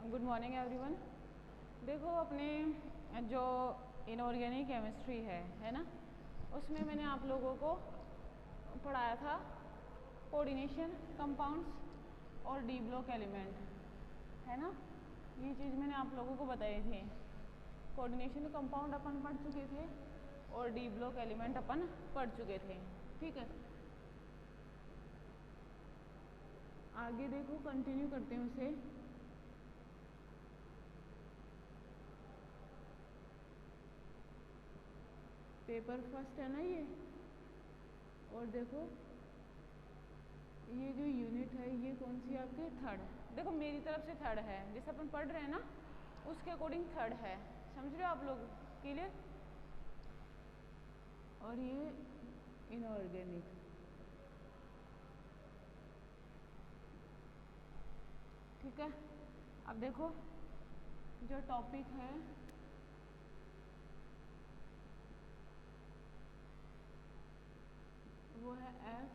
Good morning everyone. देखो अपने जो इनऑर्गेनिक केमिस्ट्री है ना, उसमें मैंने आप लोगों को पढ़ाया था कोऑर्डिनेशन कंपाउंड्स और डी ब्लॉक एलिमेंट, है ना। ये चीज़ मैंने आप लोगों को बताई थी। कोऑर्डिनेशन कंपाउंड अपन पढ़ चुके थे और डी ब्लॉक एलिमेंट अपन पढ़ चुके थे, ठीक है। आगे देखो, कंटिन्यू करते हैं उसे। पेपर फर्स्ट है ना ये, और देखो ये जो यूनिट है ये कौन सी आपके थर्ड है। देखो मेरी तरफ से थर्ड है, जैसे अपन पढ़ रहे हैं ना उसके अकॉर्डिंग थर्ड है, समझ रहे हो आप लोग, क्लियर। और ये इनऑर्गेनिक, ठीक है। अब देखो जो टॉपिक है वो है एफ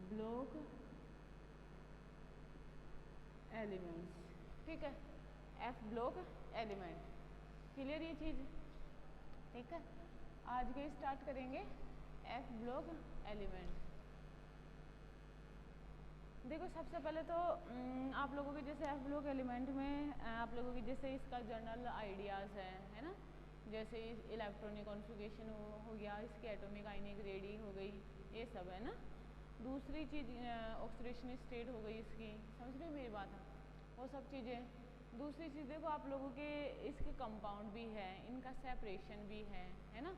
ब्लॉक एलिमेंट्स, ठीक है। एफ ब्लॉक एलिमेंट, क्लियर ये चीज़, ठीक है। आज के स्टार्ट करेंगे एफ ब्लॉक एलिमेंट। देखो सबसे पहले तो आप लोगों के जैसे एफ ब्लॉक एलिमेंट में आप लोगों की जैसे इसका जनरल आइडियाज़ है ना। जैसे इलेक्ट्रॉनिक कॉन्फ़िगरेशन हो गया, इसकी एटॉमिक आयनिक रेडी हो गई, ये सब है ना। दूसरी चीज़ ऑक्सीडेशन स्टेट हो गई इसकी, समझ रहे हो मेरी बात, वो सब चीज़ें। दूसरी चीज़ देखो आप लोगों के इसके कंपाउंड भी है, इनका सेपरेशन भी है ना।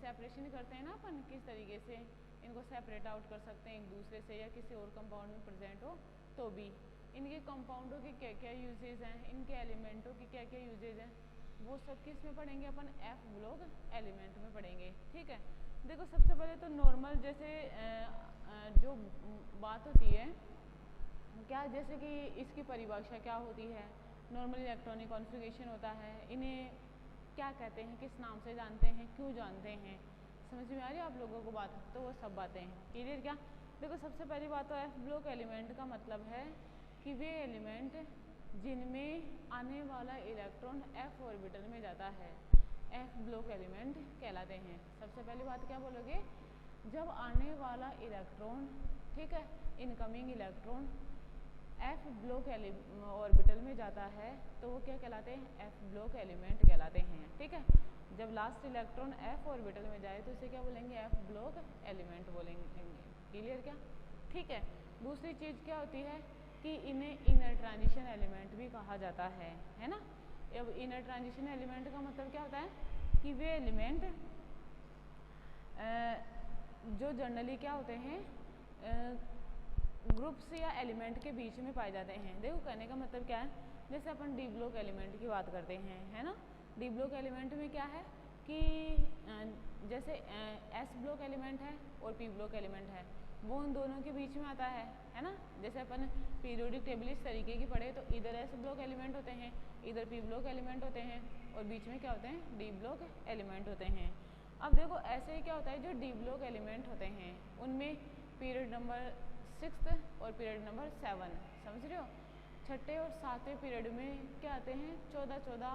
सेपरेशन करते हैं ना अपन, किस तरीके से इनको सेपरेट आउट कर सकते हैं एक दूसरे से, या किसी और कंपाउंड में प्रेजेंट हो तो भी। इनके कंपाउंडों के क्या क्या यूजेज हैं, इनके एलिमेंटों के क्या क्या यूजेज हैं, वो सब किस में पढ़ेंगे अपन, एफ ब्लॉक एलिमेंट में पढ़ेंगे, ठीक है। देखो सबसे पहले तो नॉर्मल जैसे जो बात होती है क्या, जैसे कि इसकी परिभाषा क्या होती है। नॉर्मल इलेक्ट्रॉनिक कॉन्फ़िगरेशन होता है, इन्हें क्या कहते हैं, किस नाम से जानते हैं, क्यों जानते हैं, समझ में आ रही है आप लोगों को बात। तो वो सब बातें हैं, क्लियर क्या। देखो सबसे पहली बात तो एफ ब्लॉक एलिमेंट का मतलब है कि वे एलिमेंट जिनमें आने वाला इलेक्ट्रॉन एफ ऑर्बिटल में जाता है, एफ ब्लॉक एलिमेंट कहलाते हैं। सबसे पहली बात क्या बोलोगे, जब आने वाला इलेक्ट्रॉन, ठीक है, incoming electron F block orbital में जाता है तो वो क्या कहलाते हैं, एफ ब्लॉक एलिमेंट कहलाते हैं, ठीक है। जब लास्ट इलेक्ट्रॉन एफ ऑर्बिटल में जाए तो इसे क्या बोलेंगे, एफ ब्लॉक एलिमेंट बोलेंगे, क्लियर क्या, ठीक है। दूसरी चीज़ क्या होती है कि इन्हें इनर ट्रांजिशन एलिमेंट भी कहा जाता है ना। अब इनर ट्रांजिशन एलिमेंट का मतलब क्या होता है कि वे एलिमेंट जो जनरली क्या होते हैं ग्रुप्स या एलिमेंट के बीच में पाए जाते हैं। देखो कहने का मतलब क्या है, जैसे अपन डी ब्लॉक एलिमेंट की बात करते हैं, है ना। डी ब्लॉक एलिमेंट में क्या है कि जैसे एस ब्लॉक एलिमेंट है और पी ब्लॉक एलिमेंट है, वो उन दोनों के बीच में आता है ना। जैसे अपन पीरियोडिक टेबल इस तरीके की पढ़े तो इधर एस ब्लॉक एलिमेंट होते हैं, इधर पी ब्लॉक एलिमेंट होते हैं, और बीच में क्या होते हैं, डी ब्लॉक एलिमेंट होते हैं। अब देखो ऐसे ही क्या होता है, जो डी ब्लॉक एलिमेंट होते हैं उनमें पीरियड नंबर 6 और पीरियड नंबर 7, समझ रहे हो। छठे और सातवें पीरियड में क्या आते हैं, 14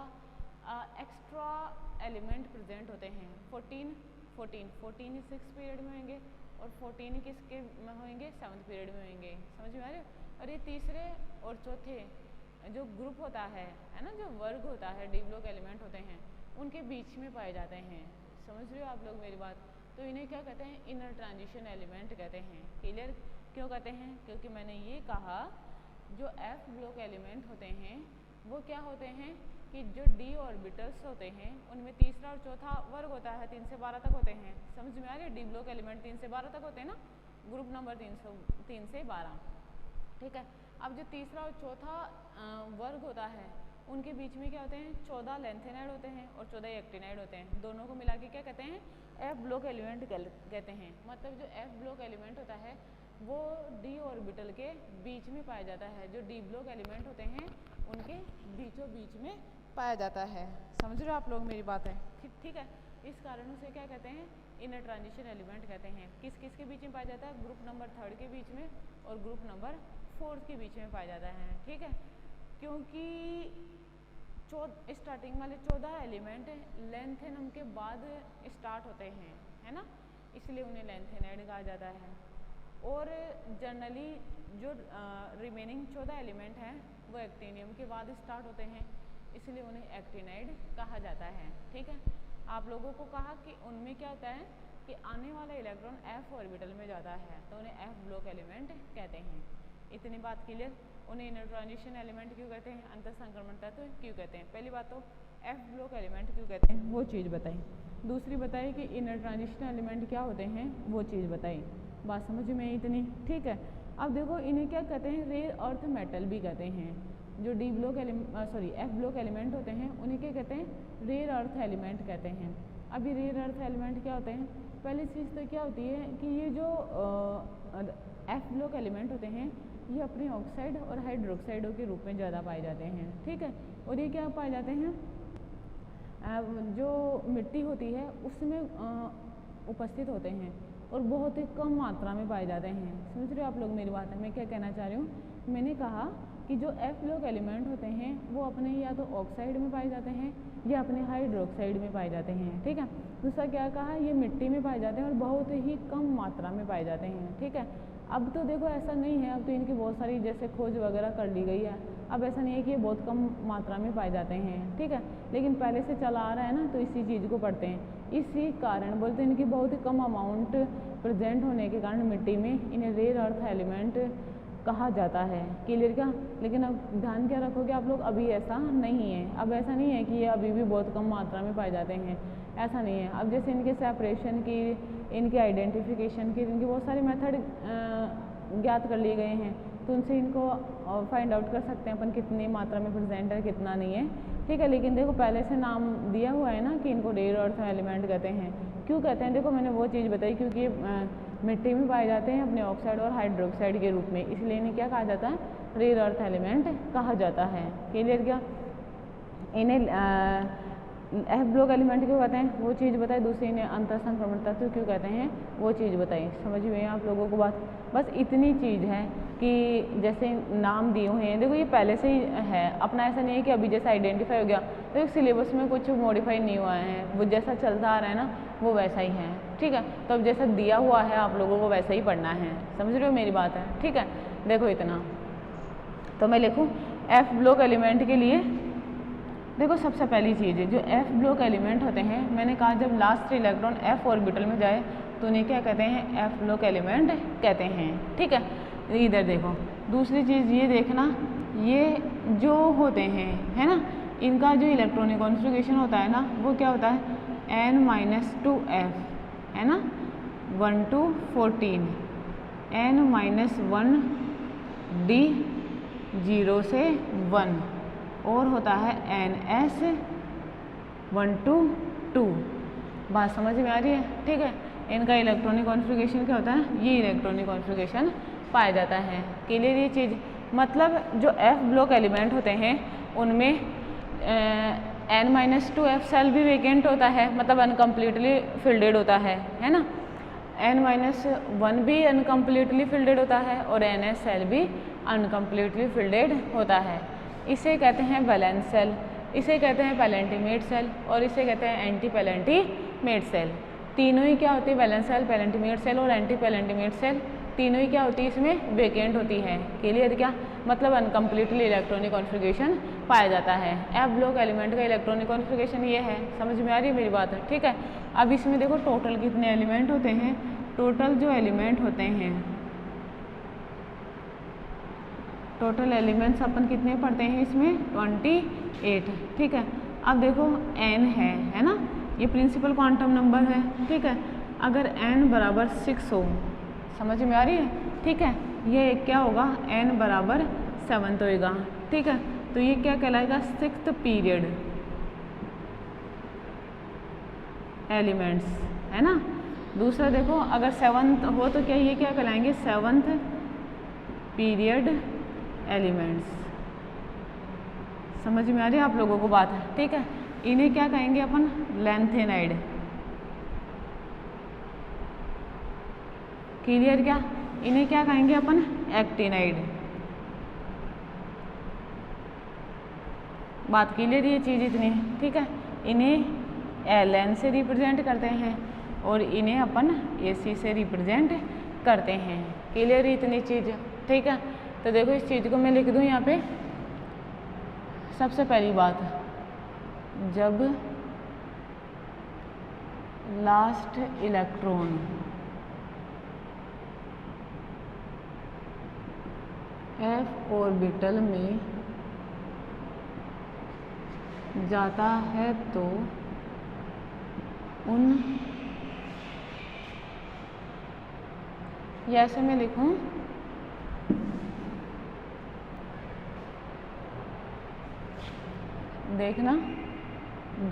एक्स्ट्रा एलिमेंट प्रेजेंट होते हैं। 14 6 पीरियड में होंगे और 14 किसके में होंगे, 7th पीरियड में होंगे, समझ में आ रहे हो। और ये तीसरे और चौथे जो ग्रुप होता है ना, जो वर्ग होता है डी ब्लॉक एलिमेंट होते हैं उनके बीच में पाए जाते हैं, समझ रहे हो आप लोग मेरी बात। तो इन्हें क्या कहते हैं, इनर ट्रांजिशन एलिमेंट कहते हैं, क्लियर। क्यों कहते हैं, क्योंकि मैंने ये कहा जो एफ ब्लॉक एलिमेंट होते हैं वो क्या होते हैं कि जो डी ऑर्बिटल्स होते हैं उनमें तीसरा और चौथा वर्ग होता है, 3 से 12 तक होते हैं, समझ में आ रही है। डी ब्लॉक एलिमेंट 3 से 12 तक होते हैं ना, ग्रुप नंबर 3 से 12, ठीक है। अब जो तीसरा और चौथा वर्ग होता है उनके बीच में क्या होते हैं, 14 लेंथेनाइड होते हैं और 14 एक्टिनाइड होते हैं। दोनों को मिला के क्या कहते हैं, एफ ब्लॉक एलिमेंट कहते हैं। मतलब जो एफ ब्लॉक एलिमेंट होता है वो डी ऑर्बिटल के बीच में पाया जाता है, जो डी ब्लॉक एलिमेंट होते हैं उनके बीचों बीच में पाया जाता है, समझ रहे हो आप लोग मेरी बात है, ठीक है। इस कारण से क्या कहते हैं, इनर ट्रांजिशन एलिमेंट कहते हैं। किस किस के बीच में पाया जाता है, ग्रुप नंबर 3 के बीच में और ग्रुप नंबर 4 के बीच में पाया जाता है, ठीक है। क्योंकि स्टार्टिंग वाले 14 एलिमेंट लेंथेनम के बाद स्टार्ट होते हैं, है ना, इसलिए उन्हें लेंथेनाइड कहा जाता है। और जनरली जो रिमेनिंग 14 एलिमेंट हैं वो एक्टिनियम के बाद स्टार्ट होते हैं, इसलिए उन्हें एक्टिनाइड कहा जाता है। ठीक है, आप लोगों को कहा कि उनमें क्या होता है कि आने वाला इलेक्ट्रॉन f ऑर्बिटल में जाता है तो उन्हें f ब्लॉक एलिमेंट कहते हैं। इतनी बात क्लियर। उन्हें इनर ट्रांजिशन एलिमेंट क्यों कहते हैं, अंतर संक्रमण तत्व क्यों कहते हैं। पहली बात तो f ब्लॉक एलिमेंट क्यों कहते हैं वो चीज़ बताई। दूसरी बताई कि इनर ट्रांजिशन एलिमेंट क्या होते हैं वो चीज़ बताई। बात समझ में इतनी, ठीक है। अब देखो इन्हें क्या कहते हैं, रेयर अर्थ मेटल भी कहते हैं। जो D block F block element होते हैं उन्हें क्या कहते हैं, रेयर अर्थ एलिमेंट कहते हैं। अभी रेयर अर्थ एलिमेंट क्या होते हैं, पहली चीज़ तो क्या होती है कि ये जो एफ ब्लॉक एलिमेंट होते हैं ये अपने ऑक्साइड और हाइड्रोक्साइडों के रूप में ज़्यादा पाए जाते हैं। ठीक है, और ये क्या पाए जाते हैं, जो मिट्टी होती है उसमें उपस्थित होते हैं और बहुत ही कम मात्रा में पाए जाते हैं। समझ रहे हो आप लोग मेरी बात है, मैं क्या कहना चाह रही हूँ। मैंने कहा कि जो एफ ब्लॉक एलिमेंट होते हैं वो अपने या तो ऑक्साइड में पाए जाते हैं या अपने हाइड्रोक्साइड में पाए जाते हैं। ठीक है, दूसरा क्या कहा, ये मिट्टी में पाए जाते हैं और बहुत ही कम मात्रा में पाए जाते हैं। ठीक है, अब तो देखो ऐसा नहीं है, अब तो इनकी बहुत सारी जैसे खोज वगैरह कर ली गई है, अब ऐसा नहीं है कि ये बहुत कम मात्रा में पाए जाते हैं। ठीक है, लेकिन पहले से चला आ रहा है ना, तो इसी चीज़ को पढ़ते हैं। इसी कारण बोलते हैं इनकी बहुत ही कम अमाउंट प्रेजेंट होने के कारण मिट्टी में इन्हें रेयर अर्थ एलिमेंट कहा जाता है। क्लियर क्या। लेकिन अब ध्यान क्या रखोगे आप लोग, अभी ऐसा नहीं है, अब ऐसा नहीं है कि ये अभी भी बहुत कम मात्रा में पाए जाते हैं, ऐसा नहीं है। अब जैसे इनके सेपरेशन की, इनके आइडेंटिफिकेशन की, इनके बहुत सारे मेथड ज्ञात कर लिए गए हैं, तो उनसे इनको फाइंड आउट कर सकते हैं अपन कितनी मात्रा में प्रेजेंट है कितना नहीं है। ठीक है, लेकिन देखो पहले से नाम दिया हुआ है ना कि इनको रेयर अर्थ एलिमेंट कहते हैं। क्यों कहते हैं, देखो मैंने वो चीज़ बताई, क्योंकि मिट्टी में पाए जाते हैं अपने ऑक्साइड और हाइड्रोक्साइड के रूप में, इसलिए इन्हें क्या कहा जाता है, रेयर अर्थ एलिमेंट कहा जाता है। क्लियर क्या। इन्हें एफ ब्लॉक एलिमेंट क्यों कहते हैं वो चीज़ बताई, दूसरी इन्हें अंतर संक्रमण तत्व क्यों कहते हैं वो चीज़ बताई। समझ में आप लोगों को बात। बस इतनी चीज़ है कि जैसे नाम दिए हुए हैं, देखो ये पहले से ही है अपना, ऐसा नहीं है कि अभी जैसा आइडेंटिफाई हो गया तो एक सिलेबस में कुछ मॉडिफाई नहीं हुआ है, वो जैसा चलता आ रहा है ना वो वैसा ही है। ठीक है, तो अब जैसा दिया हुआ है आप लोगों को वैसा ही पढ़ना है। समझ रहे हो मेरी बात है। ठीक है, देखो इतना तो मैं लिखूँ एफ ब्लॉक एलिमेंट के लिए। देखो सबसे पहली चीज़ है जो एफ ब्लॉक एलिमेंट होते हैं, मैंने कहा जब लास्ट इलेक्ट्रॉन एफ ऑर्बिटल में जाए तो उन्हें क्या कहते हैं, एफ ब्लॉक एलिमेंट कहते हैं। ठीक है, इधर देखो दूसरी चीज़ ये देखना, ये जो होते हैं है ना, इनका जो इलेक्ट्रॉनिक कॉन्फ़िगरेशन होता है ना वो क्या होता है, n-2f है ना, 1 to 14, n-1d 0 से 1 और होता है ns 1 to 2। बात समझ में आ रही है। ठीक है, इनका इलेक्ट्रॉनिक कॉन्फ़िगरेशन क्या होता है, ये इलेक्ट्रॉनिक कॉन्फ़िगरेशन पाया जाता है। क्लियर ये चीज़। मतलब जो एफ ब्लॉक एलिमेंट होते हैं उनमें n-2f सेल भी वेकेंट होता है, मतलब अनकम्प्लीटली फिल्डेड होता है ना, n-1 भी अनकम्प्लीटली फिल्डेड होता है और ns सेल भी अनकम्प्लीटली फिल्डेड होता है। इसे कहते हैं वैलेंस सेल, इसे कहते हैं पैलेंटीमेट सेल और इसे कहते हैं एंटी पैलेंटीमेट सेल। तीनों ही क्या होती है, वैलेंस सेल, पैलेंटीमेट सेल और एंटी पैलेंटीमेट सेल, तीनों ही क्या होती है इसमें वेकेंट होती है। क्लियर क्या, मतलब अनकम्प्लीटली इलेक्ट्रॉनिक कॉन्फ़िगरेशन पाया जाता है। एफ ब्लॉक एलिमेंट का इलेक्ट्रॉनिक कॉन्फ़िगरेशन ये है। समझ में आ रही है मेरी बात है। ठीक है, अब इसमें देखो टोटल कितने एलिमेंट होते हैं, टोटल जो एलिमेंट होते हैं, टोटल एलिमेंट्स अपन कितने पढ़ते हैं इसमें 28। ठीक है, अब देखो n है ना, ये प्रिंसिपल क्वांटम नंबर है। ठीक है, अगर n बराबर 6 हो, समझ में आ रही है। ठीक है, ये क्या होगा, n बराबर 7 होएगा। ठीक है, तो ये क्या कहलाएगा, 6th पीरियड एलिमेंट्स है ना। दूसरा देखो अगर 7th हो तो क्या ये क्या कहलाएंगे, 7th पीरियड एलिमेंट्स। समझ में आ रही है आप लोगों को बात है। ठीक है, इन्हें क्या कहेंगे अपन, लेंथेनाइड। क्लियर क्या, इन्हें क्या कहेंगे अपन, एक्टिनाइड। बात क्लियर ये चीज़ इतनी, ठीक है। इन्हें ln से रिप्रेजेंट करते हैं और इन्हें अपन AC से रिप्रेजेंट करते हैं। क्लियर इतनी चीज़, ठीक है। तो देखो इस चीज़ को मैं लिख दूँ यहाँ पे। सबसे पहली बात, जब लास्ट इलेक्ट्रॉन f ऑर्बिटल में जाता है तो उन, या ऐसे मैं लिखूं, देखना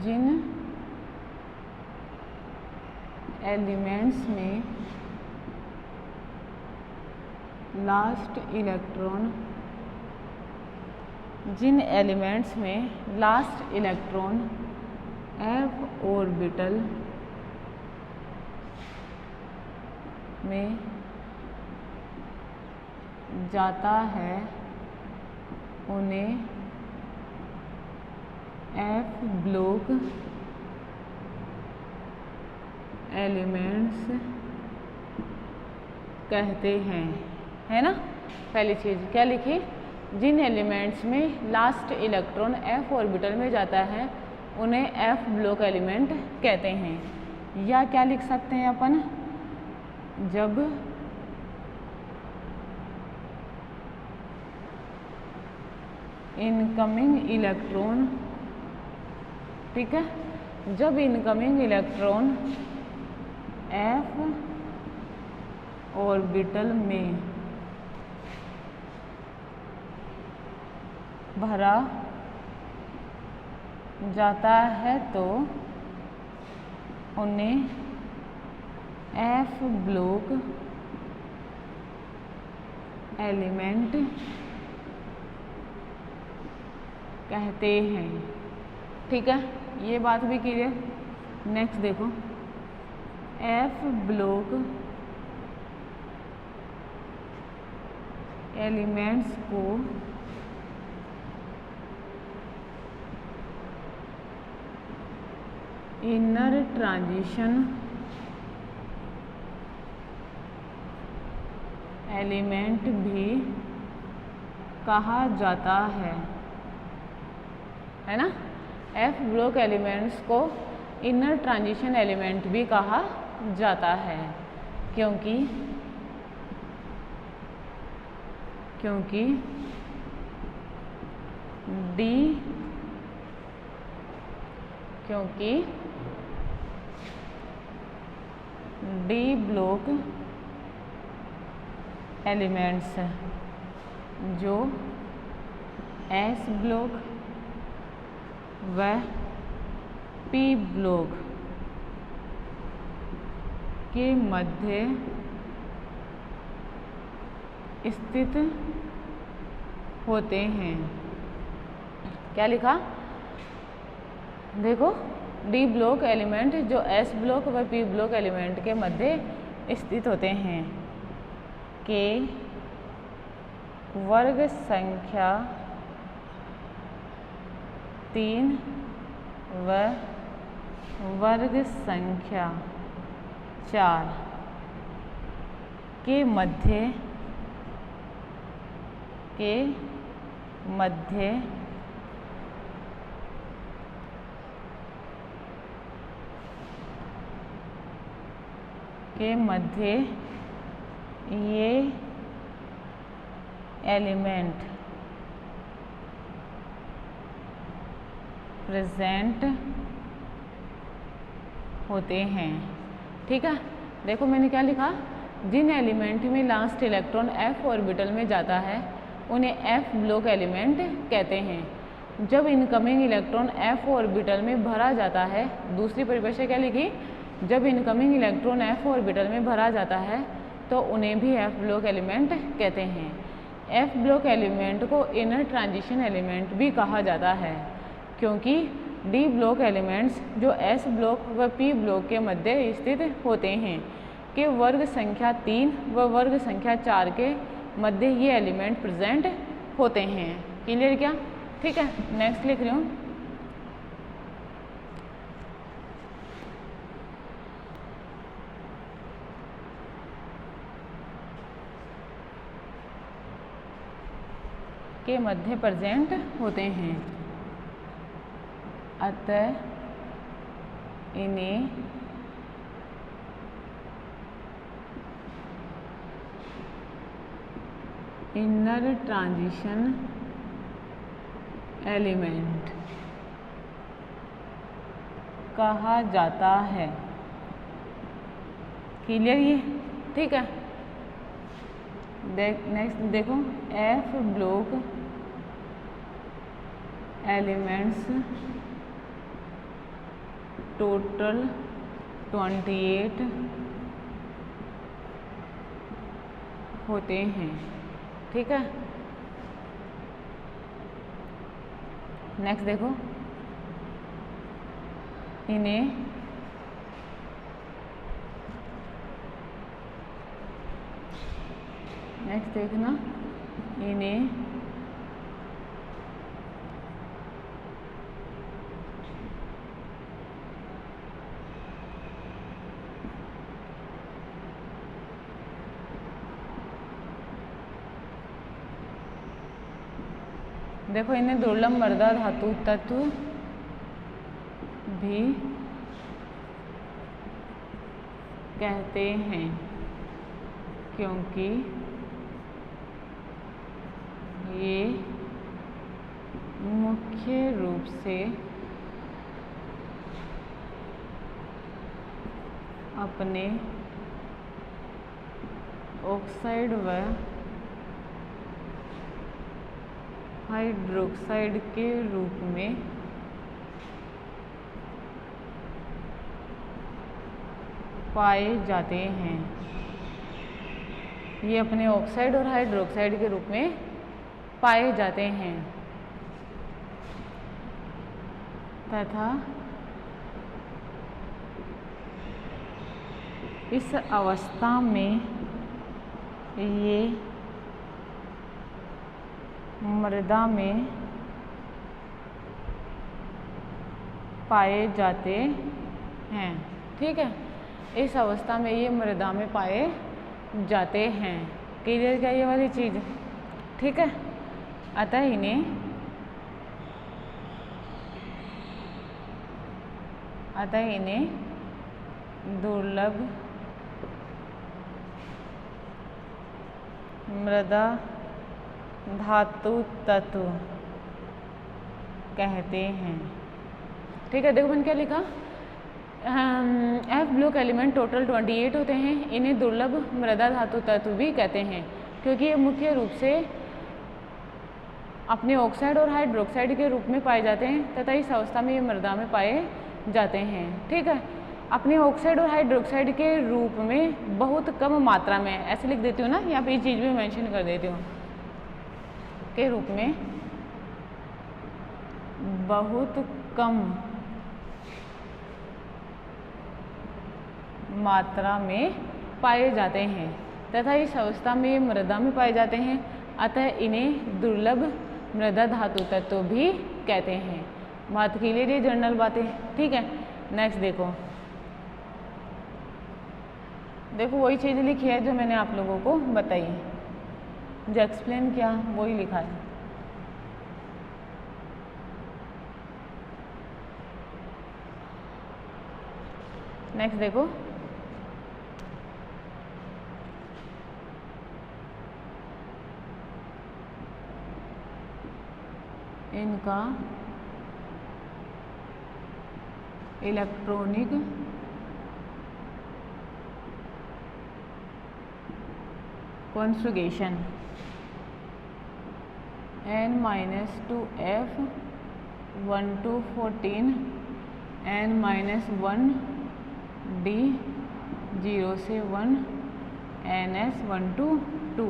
जिन एलिमेंट्स में लास्ट इलेक्ट्रॉन, जिन एलिमेंट्स में लास्ट इलेक्ट्रॉन f ऑर्बिटल में जाता है उन्हें f ब्लॉक एलिमेंट्स कहते हैं, है ना। पहली चीज़ क्या लिखी, जिन एलिमेंट्स में लास्ट इलेक्ट्रॉन f ऑर्बिटल में जाता है उन्हें f ब्लॉक एलिमेंट कहते हैं। या क्या लिख सकते हैं अपन, जब इनकमिंग इलेक्ट्रॉन, ठीक है, जब इनकमिंग इलेक्ट्रॉन f ऑर्बिटल में भरा जाता है तो उन्हें f ब्लॉक एलिमेंट कहते हैं, ठीक है। ये बात भी क्लियर। नेक्स्ट देखो, f ब्लॉक एलिमेंट्स को इनर ट्रांजिशन एलिमेंट भी कहा जाता है ना। f ब्लॉक एलिमेंट्स को इनर ट्रांजिशन एलिमेंट भी कहा जाता है, क्योंकि डी ब्लॉक एलिमेंट्स जो S ब्लॉक व P ब्लॉक के मध्य स्थित होते हैं। क्या लिखा, देखो डी ब्लॉक एलिमेंट जो S ब्लॉक व P ब्लॉक एलिमेंट के मध्य स्थित होते हैं के वर्ग संख्या 3 व वर्ग संख्या 4 के मध्य ये एलिमेंट प्रेजेंट होते हैं, ठीक है। देखो मैंने क्या लिखा, जिन एलिमेंट में लास्ट इलेक्ट्रॉन f ऑर्बिटल में जाता है उन्हें f ब्लॉक एलिमेंट कहते हैं। जब इनकमिंग इलेक्ट्रॉन f ऑर्बिटल में भरा जाता है, दूसरी परिभाषा क्या लिखी, जब इनकमिंग इलेक्ट्रॉन f ऑर्बिटल में भरा जाता है तो उन्हें भी f ब्लॉक एलिमेंट कहते हैं। f ब्लॉक एलिमेंट को इनर ट्रांजिशन एलिमेंट भी कहा जाता है, क्योंकि डी ब्लॉक एलिमेंट्स जो S ब्लॉक व P ब्लॉक के मध्य स्थित होते हैं के वर्ग संख्या 3 व वर्ग संख्या 4 के मध्य ये एलिमेंट प्रेजेंट होते हैं। क्लियर क्या, ठीक है, नेक्स्ट लिख रही हूँ। के मध्य प्रेजेंट होते हैं, अतः इन्हें इनर ट्रांजिशन एलिमेंट कहा जाता है। क्लियर ये? ठीक है, नेक्स्ट देखो, एफ ब्लॉक एलिमेंट्स टोटल 28 होते हैं। ठीक है, नेक्स्ट देखो, इन्हें नेक्स्ट देखना, इन्हें देखो, इन्हें दुर्लभ मृदा धातु तत्व भी कहते हैं, क्योंकि ये मुख्य रूप से अपने ऑक्साइड व हाइड्रोक्साइड के रूप में पाए जाते हैं। ये अपने ऑक्साइड और हाइड्रोक्साइड के रूप में पाए जाते हैं तथा इस अवस्था में ये मृदा में पाए जाते हैं। ठीक है, इस अवस्था में ये मृदा में पाए जाते हैं। क्लियर क्या ये वाली चीज़? ठीक है, अतः इन्हें दुर्लभ मृदा धातु तत्व कहते हैं। ठीक है, देखो मैंने क्या लिखा, एफ ब्लॉक एलिमेंट टोटल 28 होते हैं, इन्हें दुर्लभ मृदा धातु तत्व भी कहते हैं, क्योंकि ये मुख्य रूप से अपने ऑक्साइड और हाइड्रोक्साइड के रूप में पाए जाते हैं तथा इस अवस्था में ये मृदा में पाए जाते हैं। ठीक है, अपने ऑक्साइड और हाइड्रोक्साइड के रूप में बहुत कम मात्रा में, ऐसे लिख देती हूँ ना, यहाँ पे ये चीज़ भी मेंशन कर देती हूँ, के रूप में बहुत कम मात्रा में पाए जाते हैं तथा इस अवस्था में ये मृदा में पाए जाते हैं, अतः इन्हें दुर्लभ मृदा धातु तत्व भी कहते हैं। बात के लिए जनरल बातें। ठीक है, नेक्स्ट देखो, वही चीज़ लिखी है जो मैंने आप लोगों को बताई, जो एक्सप्लेन किया वही लिखा है। नेक्स्ट देखो, इनका electronic configuration n-2f 1 to 14 n-1 d 0 से 1 ns 1 to 2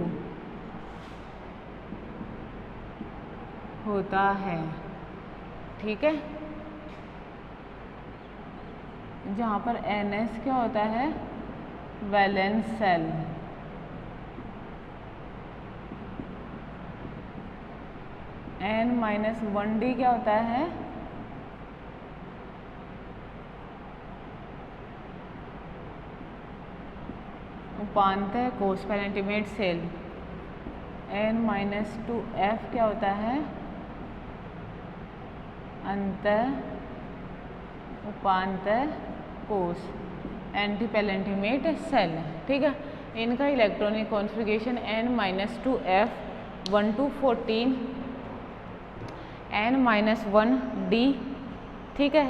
होता है। ठीक है, जहाँ पर ns क्या होता है, वैलेंस सेल, n-1d क्या होता है, उपांतः कोष पेरेंटिमेट सेल। n-2f क्या होता है, अंतः उपांतः कोष एंटीपेरेंटिमेट सेल। ठीक है, इनका electronic configuration n-2f 1 to 14 n-1d, ठीक है,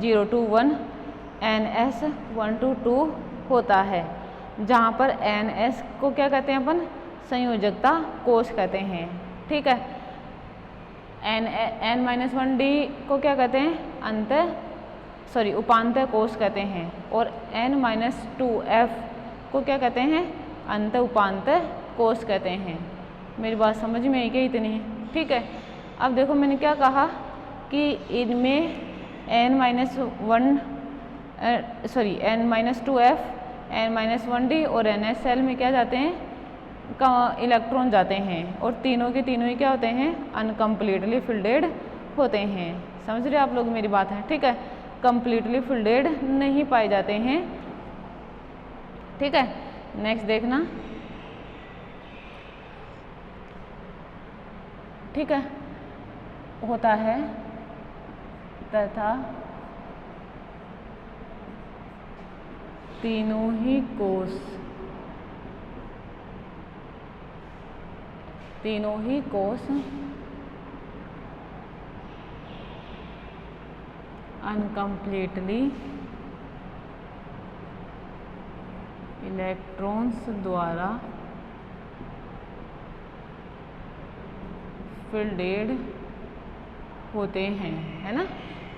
0 to 1 ns 1 to 2 होता है, जहाँ पर ns को क्या कहते हैं अपन, संयोजकता कोष कहते हैं। ठीक है, n-1d को क्या कहते हैं, उपांतः कोष कहते हैं, और n-2f को क्या कहते हैं, अंत उपांतः कोष कहते हैं। मेरी बात समझ में आई क्या इतनी? ठीक है, अब देखो मैंने क्या कहा कि इनमें n-2f n-1d और ns सेल में क्या जाते हैं, इलेक्ट्रॉन जाते हैं, और तीनों के तीनों ही क्या होते हैं, अनकम्प्लीटली फिल्डेड होते हैं। समझ रहे आप लोग मेरी बात है? ठीक है, कंप्लीटली फिल्डेड नहीं पाए जाते हैं। ठीक है, नेक्स्ट देखना। ठीक है, होता है तथा तीनों ही कोष अनकम्प्लीटली इलेक्ट्रॉन्स द्वारा फिल्डेड होते हैं, है ना।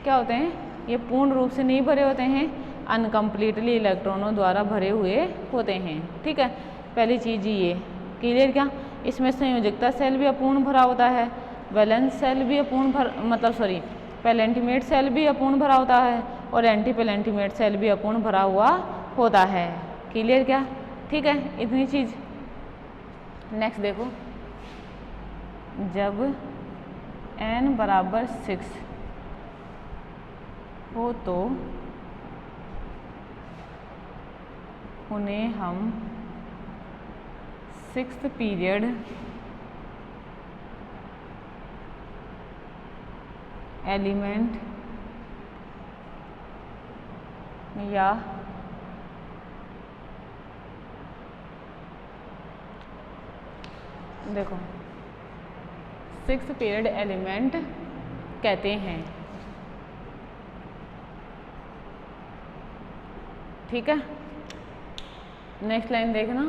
क्या होते हैं, ये पूर्ण रूप से नहीं भरे होते हैं, अनकम्प्लीटली इलेक्ट्रॉनों द्वारा भरे हुए होते हैं। ठीक है, पहली चीज़ ये क्लियर। क्या इसमें संयोजकता सेल भी अपूर्ण भरा होता है, वैलेंस सेल भी अपूर्ण पेलेंटिमेट सेल भी अपूर्ण भरा होता है, और एंटी पेलेंटिमेट सेल भी अपूर्ण भरा हुआ होता है। क्लियर क्या? ठीक है, इतनी चीज़। नेक्स्ट देखो, जब n बराबर 6 हो तो उन्हें हम 6th पीरियड एलिमेंट या देखो 6th पीरियड एलिमेंट कहते हैं। ठीक है, नेक्स्ट लाइन देखना।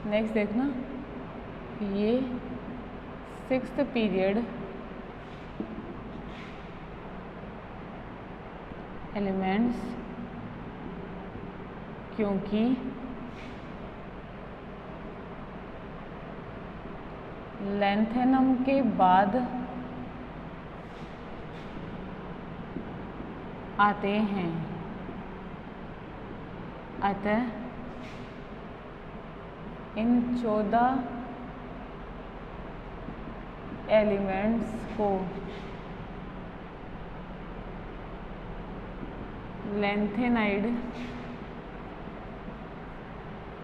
नेक्स्ट देखना, ये 6th पीरियड एलिमेंट्स क्योंकि लैंथेनम के बाद आते हैं, अतः इन 14 एलिमेंट्स को लैंथेनाइड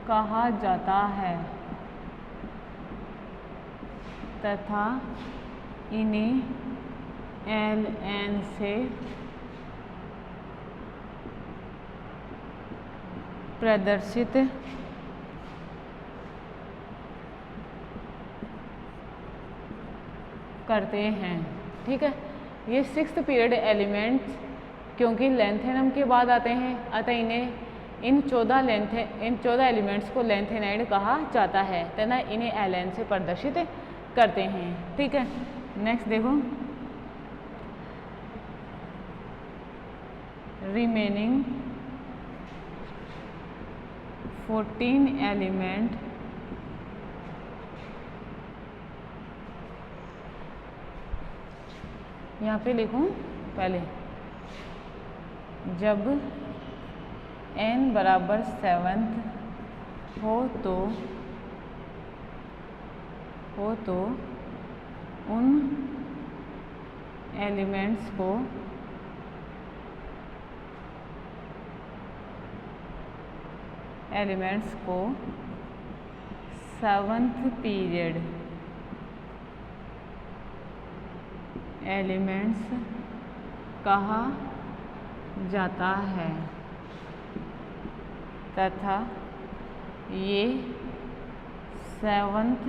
कहा जाता है तथा इन्हें Ln से प्रदर्शित करते हैं। ठीक है, ये 6th पीरियड एलिमेंट्स क्योंकि लैंथेनम के बाद आते हैं, अतः इन 14 एलिमेंट्स को लैंथेनाइड कहा जाता है तथा इन्हें Ln से प्रदर्शित करते हैं। ठीक है, नेक्स्ट देखो, रिमेनिंग 14 एलिमेंट यहाँ पे लिखूं पहले जब n बराबर 7th हो तो उन एलिमेंट्स को सेवन्थ पीरियड एलिमेंट्स कहा जाता है तथा ये सेवन्थ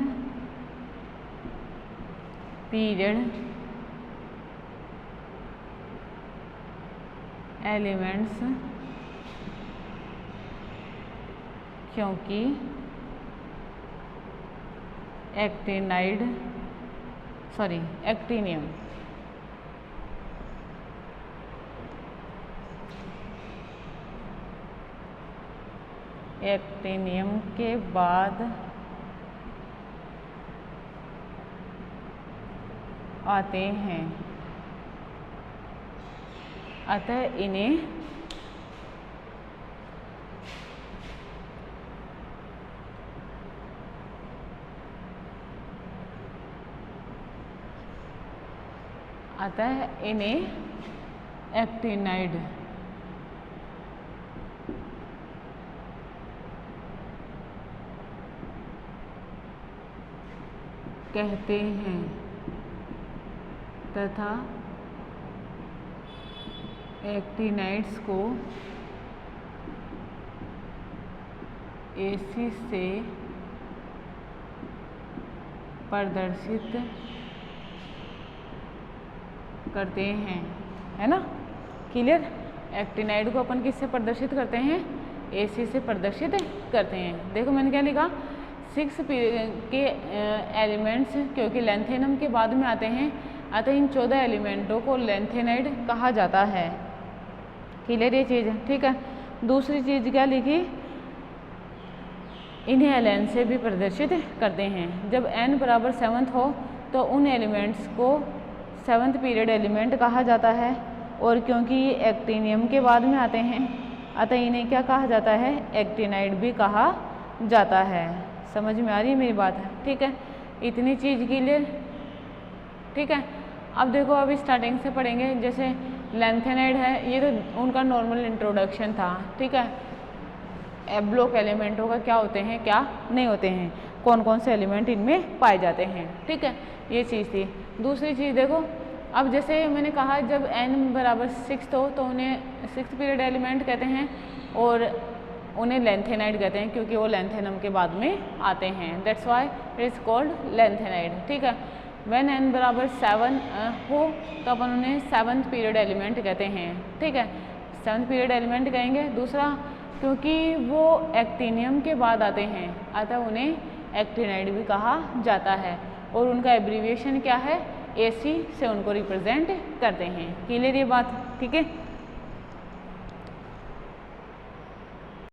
पीरियड एलिमेंट्स क्योंकि एक्टिनियम के बाद आते हैं, अतः इन्हें एक्टिनाइड कहते हैं तथा एक्टिनाइड्स को AC से प्रदर्शित करते हैं, है ना। क्लियर। एक्टिनाइड को अपन किससे प्रदर्शित करते हैं? AC से प्रदर्शित करते हैं। देखो मैंने क्या लिखा, 6 पीरियड के एलिमेंट्स क्योंकि लेंथेनम के बाद में आते हैं, अतः इन 14 एलिमेंटों को लेंथेनाइड कहा जाता है। क्लियर ये चीज़, ठीक है। दूसरी चीज़ क्या लिखी, इन्हें एलएन से भी प्रदर्शित करते हैं। जब n बराबर 7th हो तो उन एलिमेंट्स को 7th पीरियड एलिमेंट कहा जाता है, और क्योंकि ये एक्टिनियम के बाद में आते हैं अतः इन्हें क्या कहा जाता है? एक्टिनाइड भी कहा जाता है। समझ में आ रही है मेरी बात? है, ठीक है। इतनी चीज़ क्लियर, ठीक है। अब देखो, अभी स्टार्टिंग से पढ़ेंगे। जैसे लेंथेनाइड है, ये तो उनका नॉर्मल इंट्रोडक्शन था, ठीक है। एफ ब्लॉक एलिमेंटों का क्या होते हैं, क्या नहीं होते हैं, कौन कौन से एलिमेंट इनमें पाए जाते हैं, ठीक है। ये चीज़ थी। दूसरी चीज़ देखो, अब जैसे मैंने कहा जब n बराबर 6 हो तो उन्हें 6th पीरियड एलिमेंट कहते हैं, और उन्हें लेंथेनाइड कहते हैं क्योंकि वो लेंथेनम के बाद में आते हैं। That's why it is called lanthanide, ठीक है। व्हेन n बराबर 7 हो तो अपन उन्हें 7th पीरियड एलिमेंट कहते हैं, ठीक है। 7th पीरियड एलिमेंट कहेंगे। दूसरा, क्योंकि वो एक्टिनियम के बाद आते हैं अतः उन्हें एक्टिनाइड भी कहा जाता है, और उनका एब्रीविएशन क्या है? AC से उनको रिप्रेजेंट करते हैं। क्लियर ये बात, ठीक है।